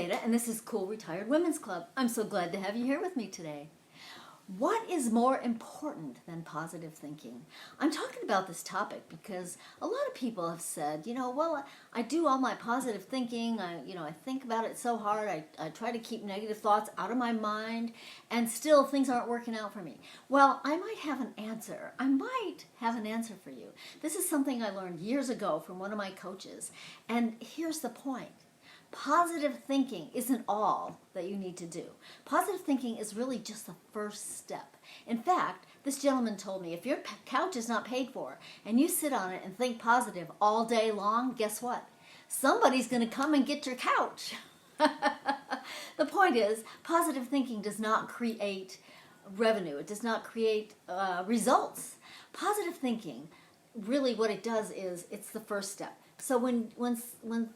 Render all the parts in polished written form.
Zeta, and this is Cool Retired Women's Club. I'm so glad to have you here with me today. What is more important than positive thinking? I'm talking about this topic because a lot of people have said, well, I do all my positive thinking. I think about it so hard. I try to keep negative thoughts out of my mind, and still things aren't working out for me. Well, I might have an answer. I might have an answer for you. This is something I learned years ago from one of my coaches, and here's the point. Positive thinking isn't all that you need to do. Positive thinking is really just the first step. In fact, this gentleman told me if your couch is not paid for and you sit on it and think positive all day long, guess what? Somebody's going to come and get your couch. The point is, positive thinking does not create revenue. It does not create results. Positive thinking, really what it does is it's the first step. So when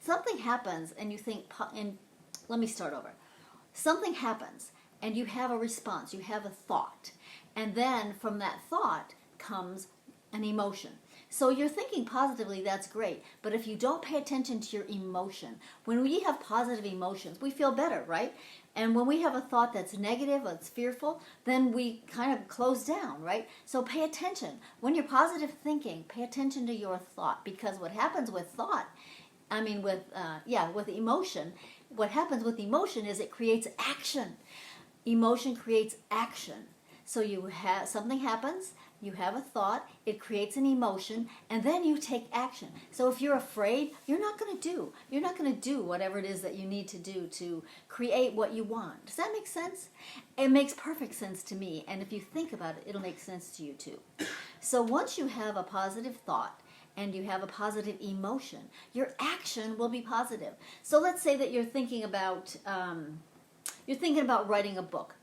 something happens and you think, and let me start over. Something happens and you have a response, you have a thought, and then from that thought comes an emotion. So you're thinking positively, that's great, but if you don't pay attention to your emotion, when we have positive emotions, we feel better, right? And when we have a thought that's negative, that's fearful, then we kind of close down, right? So pay attention. When you're positive thinking, pay attention to your thought, because what happens with thought, with emotion, what happens with emotion is it creates action. Emotion creates action. So something happens, you have a thought, it creates an emotion, and then you take action. So if you're afraid, you're not going to do whatever it is that you need to do to create what you want. Does that make sense? It makes perfect sense to me, and if you think about it, it'll make sense to you too. So once you have a positive thought, and you have a positive emotion, your action will be positive. So let's say that you're thinking about writing a book.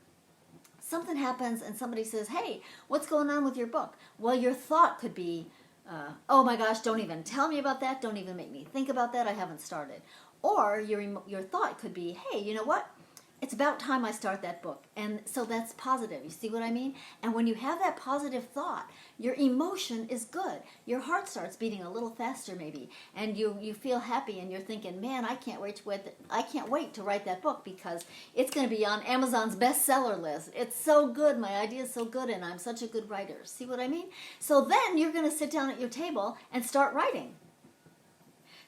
Something happens and somebody says, "Hey, what's going on with your book?" Well, your thought could be, "Oh my gosh, don't even tell me about that. Don't even make me think about that. I haven't started." Or your thought could be, "Hey, you know what? It's about time I start that book." And so that's positive. You see what I mean? And when you have that positive thought, your emotion is good. Your heart starts beating a little faster maybe, and you feel happy, and you're thinking, "Man, I can't wait to write that book because it's going to be on Amazon's bestseller list. It's so good. My idea is so good, and I'm such a good writer." See what I mean? So then you're going to sit down at your table and start writing.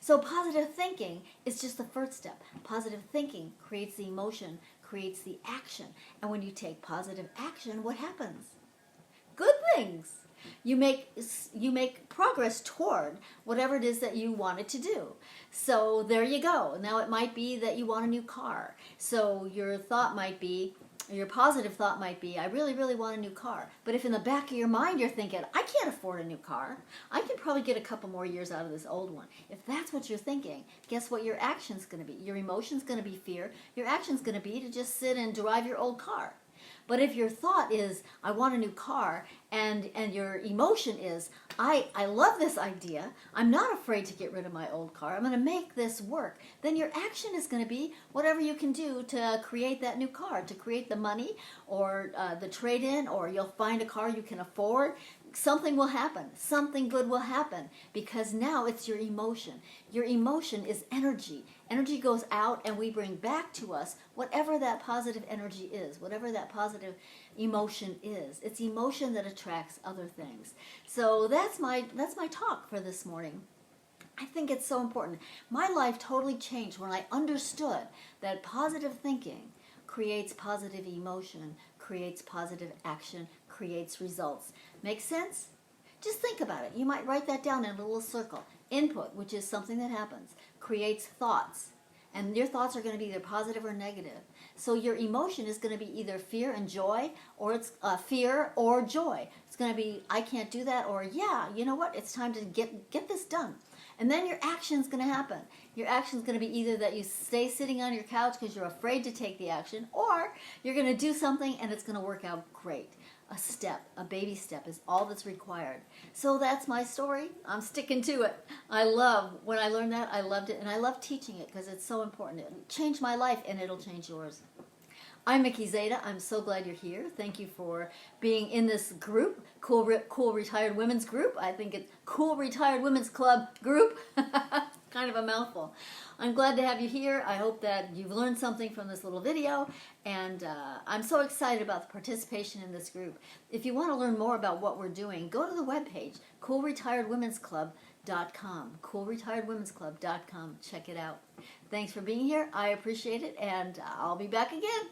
So positive thinking is just the first step. Positive thinking creates the emotion, creates the action. And when you take positive action, what happens? Good things. You make progress toward whatever it is that you wanted to do. So there you go. Now it might be that you want a new car. So your positive thought might be, "I really, really want a new car." But if in the back of your mind you're thinking, "I can't afford a new car. I can probably get a couple more years out of this old one." If that's what you're thinking, guess what your action's going to be? Your emotion's going to be fear. Your action's going to be to just sit and drive your old car. But if your thought is, "I want a new car," and your emotion is, I love this idea, I'm not afraid to get rid of my old car, I'm going to make this work," then your action is going to be whatever you can do to create that new car, to create the money or the trade-in, or you'll find a car you can afford. Something will happen. Something good will happen, because now it's your emotion. Your emotion is energy. Energy goes out, and we bring back to us whatever that positive energy is, whatever that positive emotion is. It's emotion that attracts other things. So that's my talk for this morning. I think it's so important. My life totally changed when I understood that positive thinking creates positive emotion, creates positive action, creates results. Make sense? Just think about it. You might write that down in a little circle. Input, which is something that happens, creates thoughts. And your thoughts are going to be either positive or negative. So your emotion is going to be either fear and joy, or it's fear or joy. It's going to be, "I can't do that," or, "Yeah, you know what? It's time to get this done." And then your action's going to happen. Your action's going to be either that you stay sitting on your couch because you're afraid to take the action, or you're going to do something and it's going to work out great. A baby step is all that's required. So that's my story. I'm sticking to it. When I learned that, I loved it, and I love teaching it because it's so important. It changed my life, and it'll change yours. I'm Mickie Zeta. I'm so glad you're here. Thank you for being in this group, Cool Retired Women's Group. I think it's Cool Retired Women's Club group. kind of a mouthful. I'm glad to have you here. I hope that you've learned something from this little video, and I'm so excited about the participation in this group. If you want to learn more about what we're doing, go to the webpage, coolretiredwomensclub.com, coolretiredwomensclub.com. Check it out. Thanks for being here. I appreciate it, and I'll be back again.